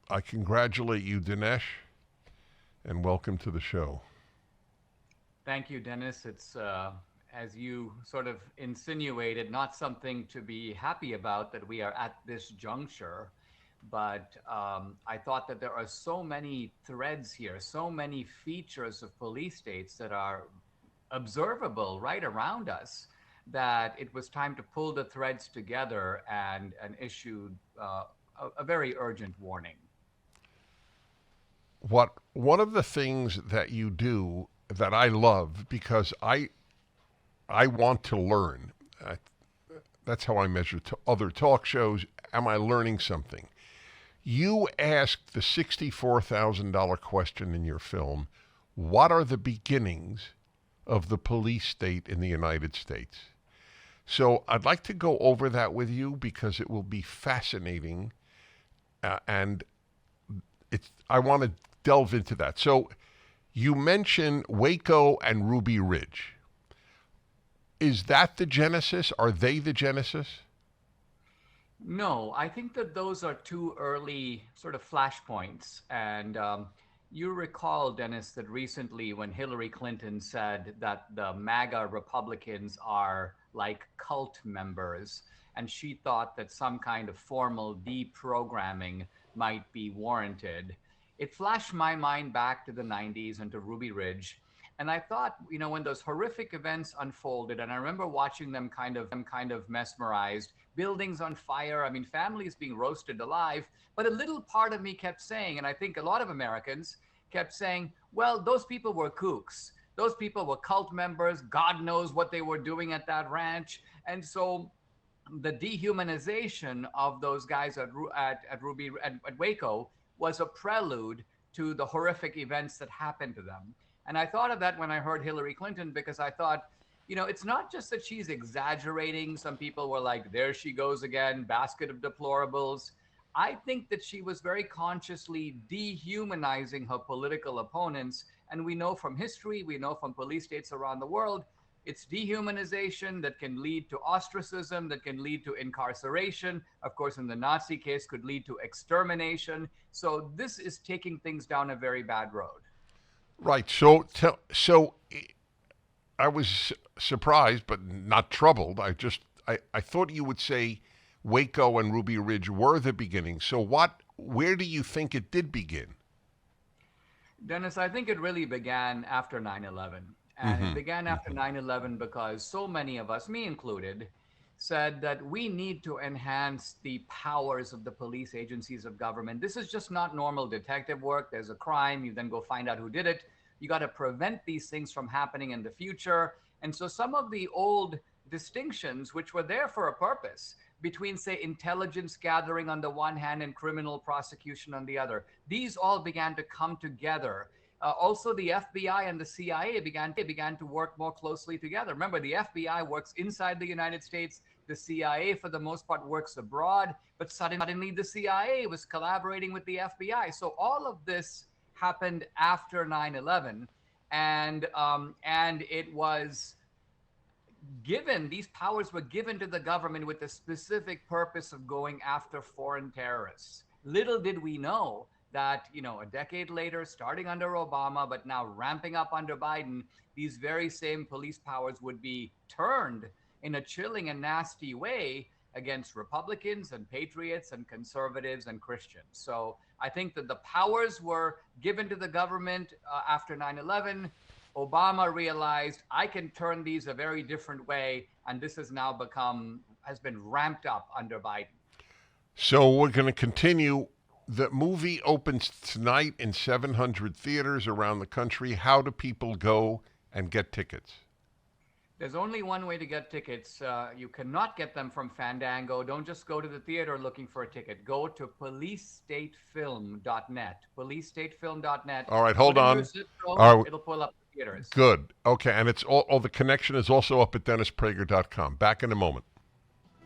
I congratulate you, Dinesh, and welcome to the show. Thank you, Dennis. It's, as you sort of insinuated, not something to be happy about that we are at this juncture. But I thought that there are so many threads here, so many features of police states that are observable right around us, that it was time to pull the threads together and issue a very urgent warning. One of the things that you do that I love because I want to learn. That's how I measure other talk shows. Am I learning something? You asked the $64,000 question in your film, what are the beginnings of the police state in the United States? So I'd like to go over that with you because it will be fascinating, and I want to delve into that. So you mentioned Waco and Ruby Ridge. Is that the genesis? Are they the genesis? No, I think that those are too early sort of flashpoints. And you recall, Dennis, that recently when Hillary Clinton said that the MAGA Republicans are like cult members, and she thought that some kind of formal deprogramming might be warranted, it flashed my mind back to the 90s and to Ruby Ridge. And I thought, when those horrific events unfolded, and I remember watching them kind of mesmerized, buildings on fire, I mean, families being roasted alive. But a little part of me kept saying, and I think a lot of Americans kept saying, well, those people were kooks. Those people were cult members. God knows what they were doing at that ranch. And so the dehumanization of those guys at Waco was a prelude to the horrific events that happened to them. And I thought of that when I heard Hillary Clinton, because I thought, it's not just that she's exaggerating. Some people were like, there she goes again, basket of deplorables. I think that she was very consciously dehumanizing her political opponents. And we know from history, we know from police states around the world, it's dehumanization that can lead to ostracism, that can lead to incarceration. Of course, in the Nazi case, could lead to extermination. So this is taking things down a very bad road. Right. So I was surprised, but not troubled. I thought you would say Waco and Ruby Ridge were the beginning. So where do you think it did begin? Dennis, I think it really began after 9/11. And it Mm-hmm. began after 9/11 because so many of us, me included, said that we need to enhance the powers of the police agencies of government. This is just not normal detective work. There's a crime, you then go find out who did it. You got to prevent these things from happening in the future. And so some of the old distinctions, which were there for a purpose, between, say, intelligence gathering on the one hand and criminal prosecution on the other, these all began to come together. Also, the FBI and the CIA began to work more closely together. Remember, the FBI works inside the United States. The CIA, for the most part, works abroad. But suddenly, the CIA was collaborating with the FBI. So all of this happened after 9/11, and it was given. These powers were given to the government with the specific purpose of going after foreign terrorists. Little did we know that, a decade later, starting under Obama, but now ramping up under Biden, these very same police powers would be turned in a chilling and nasty way against Republicans and patriots and conservatives and Christians. So I think that the powers were given to the government after 9/11. Obama realized I can turn these a very different way, and this has been ramped up under Biden. So we're going to continue. The movie opens tonight in 700 theaters around the country. How do people go and get tickets? There's only one way to get tickets. You cannot get them from Fandango. Don't just go to the theater looking for a ticket. Go to policestatefilm.net. Policestatefilm.net. All right, hold Put in your on. zip code. All right, It'll pull up the theaters. good. Okay, and it's all the connection is also up at DennisPrager.com. Back in a moment.